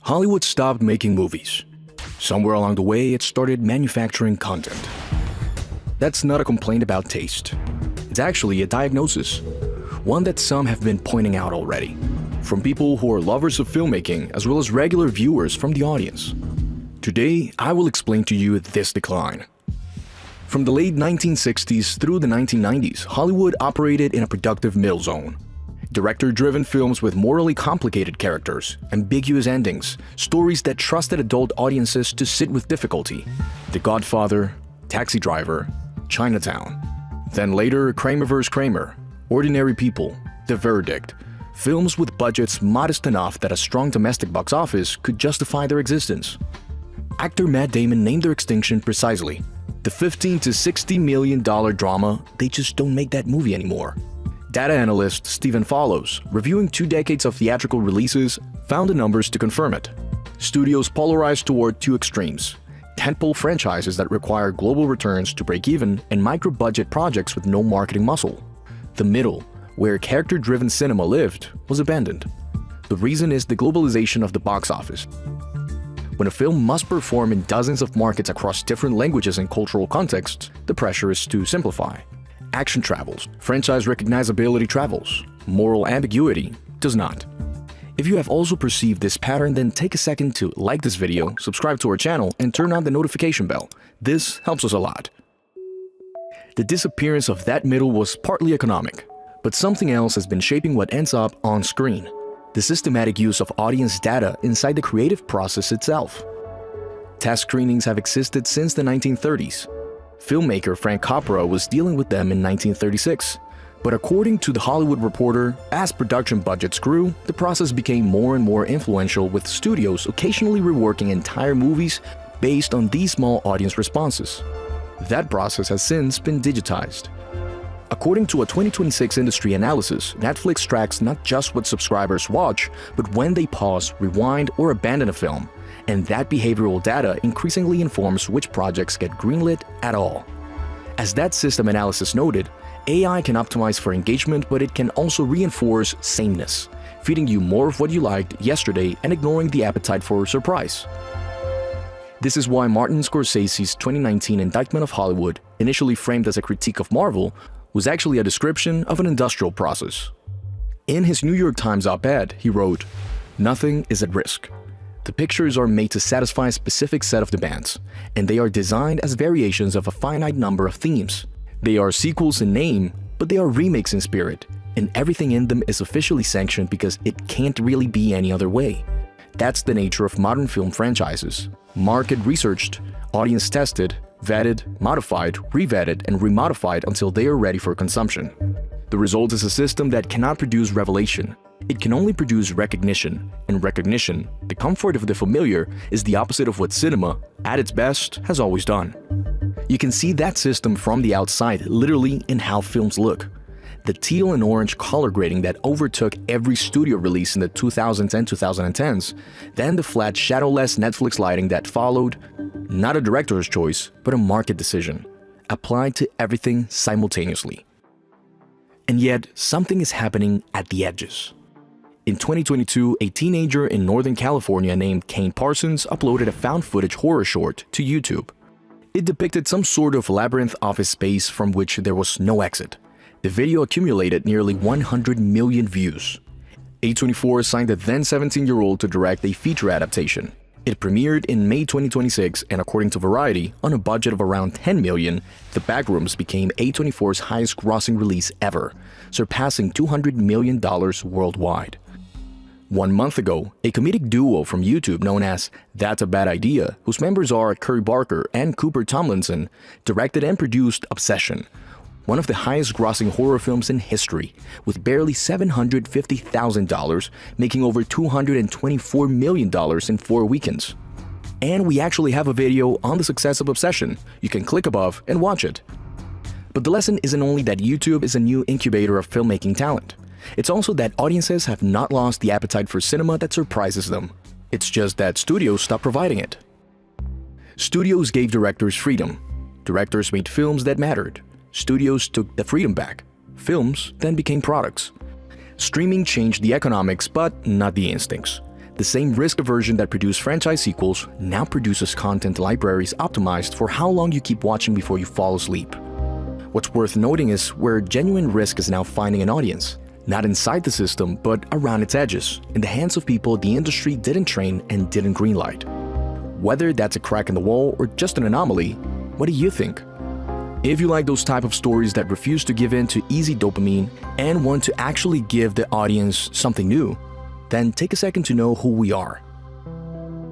Hollywood stopped making movies. Somewhere along the way, it started manufacturing content. That's not a complaint about taste. It's actually a diagnosis, one that some have been pointing out already, from people who are lovers of filmmaking as well as regular viewers from the audience. Today, I will explain to you this decline. From the late 1960s through the 1990s, Hollywood operated in a productive middle zone. Director-driven films with morally complicated characters, ambiguous endings, stories that trusted adult audiences to sit with difficulty. The Godfather, Taxi Driver, Chinatown. Then later, Kramer vs. Kramer, Ordinary People, The Verdict. Films with budgets modest enough that a strong domestic box office could justify their existence. Actor Matt Damon named their extinction precisely. The $15 to $60 million drama, they just don't make that movie anymore. Data analyst Stephen Follows, reviewing 2 decades of theatrical releases, found the numbers to confirm it. Studios polarized toward 2 extremes: tentpole franchises that require global returns to break even and micro-budget projects with no marketing muscle. The middle, where character-driven cinema lived, was abandoned. The reason is the globalization of the box office. When a film must perform in dozens of markets across different languages and cultural contexts, the pressure is to simplify. Action travels, franchise recognizability travels, moral ambiguity does not. If you have also perceived this pattern, then take a second to like this video, subscribe to our channel, and turn on the notification bell. This helps us a lot. The disappearance of that middle was partly economic, but something else has been shaping what ends up on screen: the systematic use of audience data inside the creative process itself. Test screenings have existed since the 1930s. Filmmaker Frank Capra was dealing with them in 1936. But according to The Hollywood Reporter, as production budgets grew, the process became more and more influential, with studios occasionally reworking entire movies based on these small audience responses. That process has since been digitized. According to a 2026 industry analysis, Netflix tracks not just what subscribers watch, but when they pause, rewind, or abandon a film. And that behavioral data increasingly informs which projects get greenlit at all. As that system analysis noted, AI can optimize for engagement, but it can also reinforce sameness, feeding you more of what you liked yesterday and ignoring the appetite for surprise. This is why Martin Scorsese's 2019 indictment of Hollywood, initially framed as a critique of Marvel, was actually a description of an industrial process. In his New York Times op-ed, he wrote, "Nothing is at risk. The pictures are made to satisfy a specific set of demands, and they are designed as variations of a finite number of themes. They are sequels in name, but they are remakes in spirit, and everything in them is officially sanctioned because it can't really be any other way." That's the nature of modern film franchises: market researched, audience tested, vetted, modified, revetted, and remodified until they are ready for consumption. The result is a system that cannot produce revelation. It can only produce recognition, and recognition, the comfort of the familiar, is the opposite of what cinema, at its best, has always done. You can see that system from the outside literally in how films look. The teal and orange color grading that overtook every studio release in the 2000s and 2010s, then the flat shadowless Netflix lighting that followed, not a director's choice, but a market decision, applied to everything simultaneously. And yet, something is happening at the edges. In 2022, a teenager in Northern California named Kane Parsons uploaded a found footage horror short to YouTube. It depicted some sort of labyrinth office space from which there was no exit. The video accumulated nearly 100 million views. A24 assigned the then 17-year-old to direct a feature adaptation. It premiered in May 2026, and according to Variety, on a budget of around $10 million, The Backrooms became A24's highest-grossing release ever, surpassing $200 million worldwide. 1 month ago, a comedic duo from YouTube known as That's a Bad Idea, whose members are Curry Barker and Cooper Tomlinson, directed and produced Obsession, one of the highest-grossing horror films in history, with barely $750,000, making over $224 million in 4 weekends. And we actually have a video on the success of Obsession. You can click above and watch it. But the lesson isn't only that YouTube is a new incubator of filmmaking talent. It's also that audiences have not lost the appetite for cinema that surprises them. It's just that studios stopped providing it. Studios gave directors freedom. Directors made films that mattered. Studios took the freedom back. Films then became products. Streaming changed the economics, but not the instincts. The same risk aversion that produced franchise sequels now produces content libraries optimized for how long you keep watching before you fall asleep. What's worth noting is where genuine risk is now finding an audience, not inside the system, but around its edges, in the hands of people the industry didn't train and didn't greenlight. Whether that's a crack in the wall or just an anomaly, what do you think? If you like those type of stories that refuse to give in to easy dopamine and want to actually give the audience something new, then take a second to know who we are.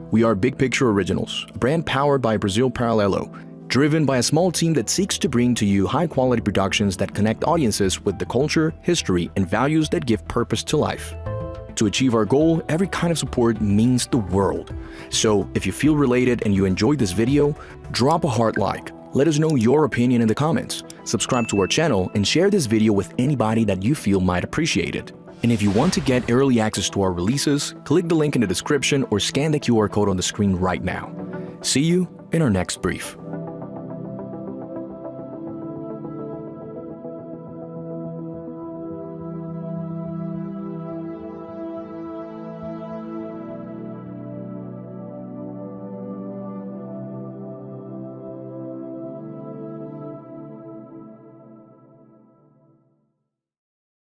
We are Big Picture Originals, a brand powered by Brazil Paralelo, driven by a small team that seeks to bring to you high-quality productions that connect audiences with the culture, history, and values that give purpose to life. To achieve our goal, every kind of support means the world. So if you feel related and you enjoyed this video, drop a heart like. Let us know your opinion in the comments. Subscribe to our channel and share this video with anybody that you feel might appreciate it. And if you want to get early access to our releases, click the link in the description or scan the QR code on the screen right now. See you in our next brief.